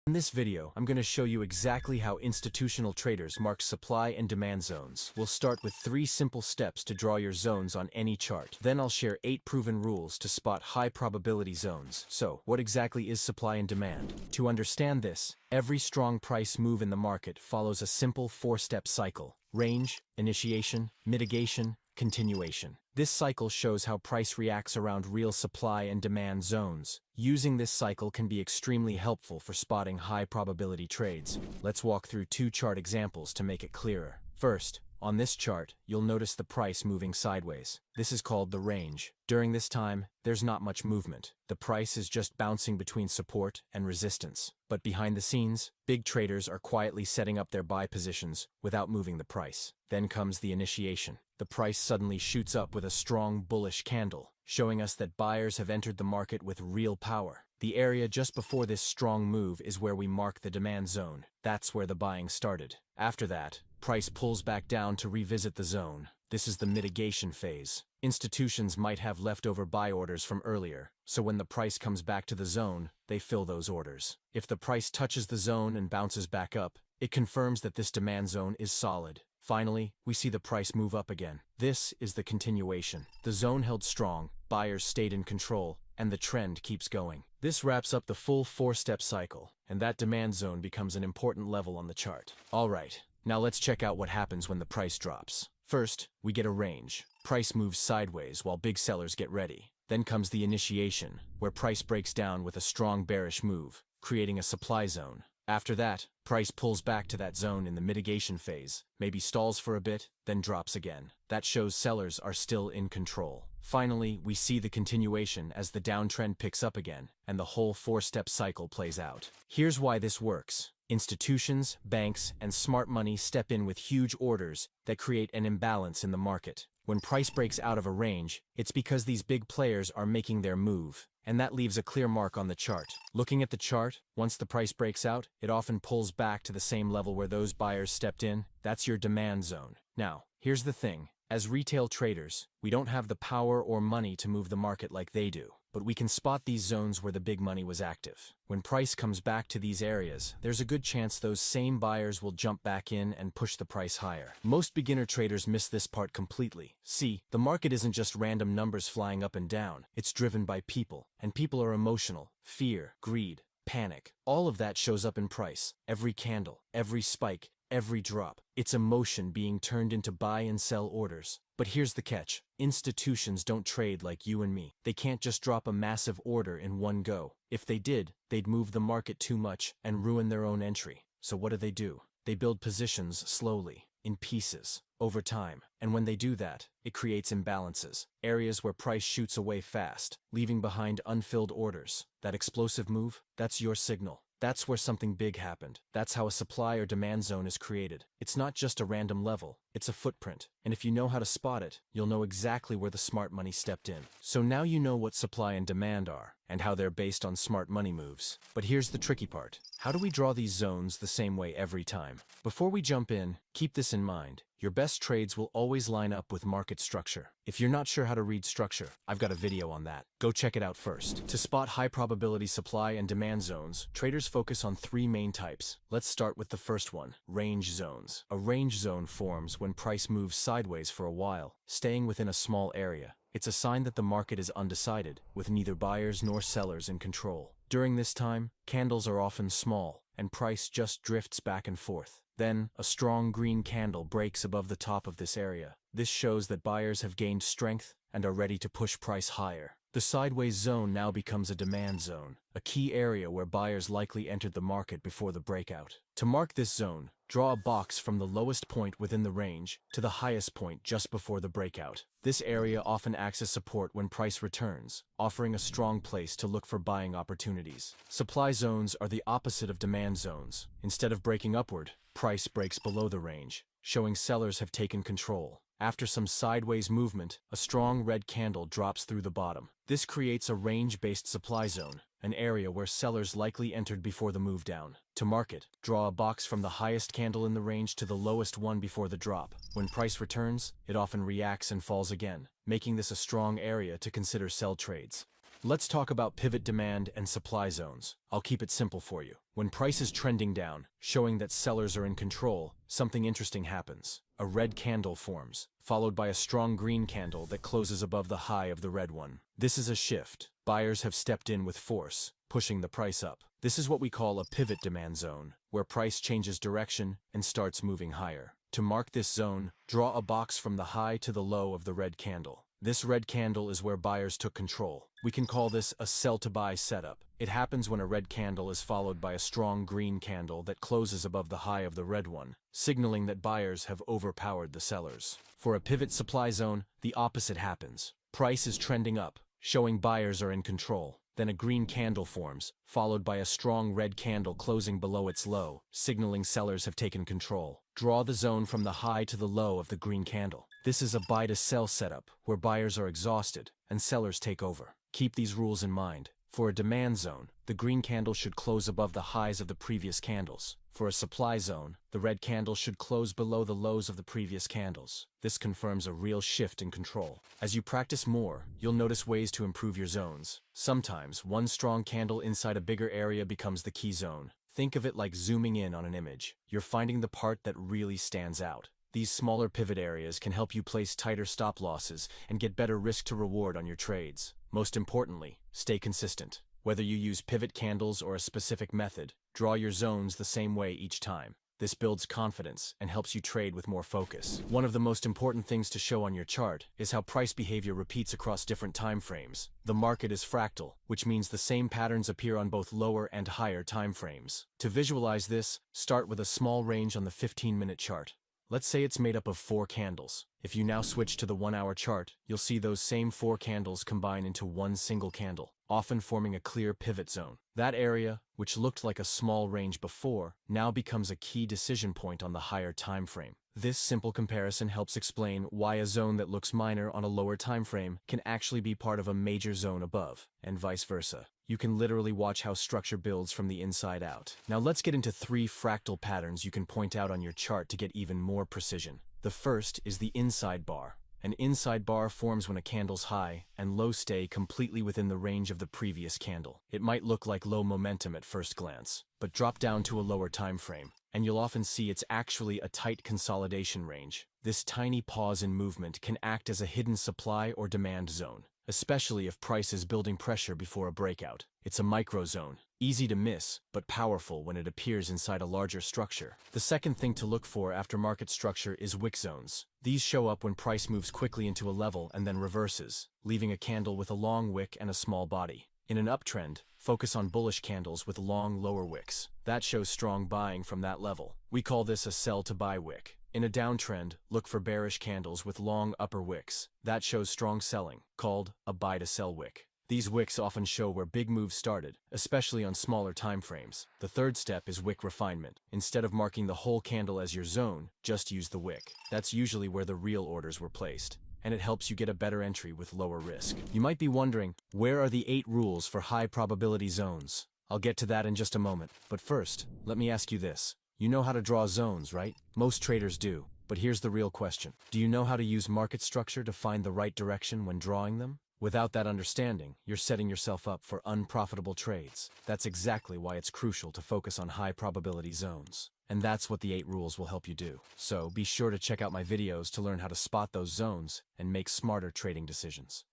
In this video, I'm going to show you exactly how institutional traders mark supply and demand zones. We'll start with 3 simple steps to draw your zones on any chart. Then I'll share 8 proven rules to spot high probability zones. So, what exactly is supply and demand? To understand this, every strong price move in the market follows a simple 4-step cycle: range, initiation, mitigation, continuation. This cycle shows how price reacts around real supply and demand zones. Using this cycle can be extremely helpful for spotting high probability trades. Let's walk through 2 chart examples to make it clearer. First, on this chart, you'll notice the price moving sideways. This is called the range. During this time, there's not much movement. The price is just bouncing between support and resistance. But behind the scenes, big traders are quietly setting up their buy positions without moving the price. Then comes the initiation. The price suddenly shoots up with a strong bullish candle, showing us that buyers have entered the market with real power. The area just before this strong move is where we mark the demand zone. That's where the buying started. After that, price pulls back down to revisit the zone. This is the mitigation phase. Institutions might have leftover buy orders from earlier, so when the price comes back to the zone, they fill those orders. If the price touches the zone and bounces back up, it confirms that this demand zone is solid. Finally, we see the price move up again. This is the continuation. The zone held strong, buyers stayed in control, and the trend keeps going. This wraps up the full 4-step cycle, and that demand zone becomes an important level on the chart. Alright, now let's check out what happens when the price drops. First, we get a range. Price moves sideways while big sellers get ready. Then comes the initiation, where price breaks down with a strong bearish move, creating a supply zone. After that, price pulls back to that zone in the mitigation phase, maybe stalls for a bit, then drops again. That shows sellers are still in control. Finally, we see the continuation as the downtrend picks up again, and the whole 4-step cycle plays out. Here's why this works. Institutions, banks, and smart money step in with huge orders that create an imbalance in the market. When price breaks out of a range, it's because these big players are making their move, and that leaves a clear mark on the chart. Looking at the chart, once the price breaks out, it often pulls back to the same level where those buyers stepped in. That's your demand zone. Now, here's the thing. As retail traders, we don't have the power or money to move the market like they do, but we can spot these zones where the big money was active. When price comes back to these areas, there's a good chance those same buyers will jump back in and push the price higher. Most beginner traders miss this part completely. See, the market isn't just random numbers flying up and down. It's driven by people, and people are emotional. Fear, greed, panic. All of that shows up in price. Every candle, every spike, every drop. It's emotion being turned into buy and sell orders. But here's the catch. Institutions don't trade like you and me. They can't just drop a massive order in one go. If they did, they'd move the market too much and ruin their own entry. So what do? They build positions slowly, in pieces, over time. And when they do that, it creates imbalances. Areas where price shoots away fast, leaving behind unfilled orders. That explosive move, that's your signal. That's where something big happened. That's how a supply or demand zone is created. It's not just a random level, it's a footprint. And if you know how to spot it, you'll know exactly where the smart money stepped in. So now you know what supply and demand are, and how they're based on smart money moves. But here's the tricky part. How do we draw these zones the same way every time? Before we jump in, keep this in mind. Your best trades will always line up with market structure. If you're not sure how to read structure, I've got a video on that. Go check it out first. To spot high probability supply and demand zones, traders focus on 3 main types. Let's start with the first one, range zones. A range zone forms when price moves sideways for a while, staying within a small area. It's a sign that the market is undecided, with neither buyers nor sellers in control. During this time, candles are often small, and price just drifts back and forth. Then, a strong green candle breaks above the top of this area. This shows that buyers have gained strength and are ready to push price higher. The sideways zone now becomes a demand zone, a key area where buyers likely entered the market before the breakout. To mark this zone, draw a box from the lowest point within the range to the highest point just before the breakout. This area often acts as support when price returns, offering a strong place to look for buying opportunities. Supply zones are the opposite of demand zones. Instead of breaking upward, price breaks below the range, showing sellers have taken control. After some sideways movement, a strong red candle drops through the bottom. This creates a range-based supply zone, an area where sellers likely entered before the move down. To mark it, draw a box from the highest candle in the range to the lowest one before the drop. When price returns, it often reacts and falls again, making this a strong area to consider sell trades. Let's talk about pivot demand and supply zones. I'll keep it simple for you. When price is trending down, showing that sellers are in control, something interesting happens. A red candle forms, followed by a strong green candle that closes above the high of the red one. This is a shift. Buyers have stepped in with force, pushing the price up. This is what we call a pivot demand zone, where price changes direction and starts moving higher. To mark this zone, draw a box from the high to the low of the red candle. This red candle is where buyers took control. We can call this a sell-to-buy setup. It happens when a red candle is followed by a strong green candle that closes above the high of the red one, signaling that buyers have overpowered the sellers. For a pivot supply zone, the opposite happens. Price is trending up, showing buyers are in control. Then a green candle forms, followed by a strong red candle closing below its low, signaling sellers have taken control. Draw the zone from the high to the low of the green candle. This is a buy-to-sell setup, where buyers are exhausted and sellers take over. Keep these rules in mind. For a demand zone, the green candle should close above the highs of the previous candles. For a supply zone, the red candle should close below the lows of the previous candles. This confirms a real shift in control. As you practice more, you'll notice ways to improve your zones. Sometimes, one strong candle inside a bigger area becomes the key zone. Think of it like zooming in on an image. You're finding the part that really stands out. These smaller pivot areas can help you place tighter stop losses and get better risk to reward on your trades. Most importantly, stay consistent. Whether you use pivot candles or a specific method, draw your zones the same way each time. This builds confidence and helps you trade with more focus. One of the most important things to show on your chart is how price behavior repeats across different time frames. The market is fractal, which means the same patterns appear on both lower and higher time frames. To visualize this, start with a small range on the 15-minute chart. Let's say it's made up of 4 candles. If you now switch to the 1-hour chart, you'll see those same 4 candles combine into one single candle, often forming a clear pivot zone. That area, which looked like a small range before, now becomes a key decision point on the higher time frame. This simple comparison helps explain why a zone that looks minor on a lower time frame can actually be part of a major zone above, and vice versa. You can literally watch how structure builds from the inside out. Now let's get into 3 fractal patterns you can point out on your chart to get even more precision. The first is the inside bar. An inside bar forms when a candle's high and low stay completely within the range of the previous candle. It might look like low momentum at first glance, but drop down to a lower time frame, and you'll often see it's actually a tight consolidation range. This tiny pause in movement can act as a hidden supply or demand zone, especially if price is building pressure before a breakout. It's a micro zone, easy to miss, but powerful when it appears inside a larger structure. The second thing to look for after market structure is wick zones. These show up when price moves quickly into a level and then reverses, leaving a candle with a long wick and a small body. In an uptrend, focus on bullish candles with long lower wicks. That shows strong buying from that level. We call this a sell-to-buy wick. In a downtrend, look for bearish candles with long upper wicks. That shows strong selling, called a buy-to-sell wick. These wicks often show where big moves started, especially on smaller time frames. The third step is wick refinement. Instead of marking the whole candle as your zone, just use the wick. That's usually where the real orders were placed, and it helps you get a better entry with lower risk. You might be wondering, where are the 8 rules for high probability zones? I'll get to that in just a moment, but first, let me ask you this. You know how to draw zones, right? Most traders do, but here's the real question. Do you know how to use market structure to find the right direction when drawing them? Without that understanding, you're setting yourself up for unprofitable trades. That's exactly why it's crucial to focus on high probability zones. And that's what the 8 rules will help you do. So be sure to check out my videos to learn how to spot those zones and make smarter trading decisions.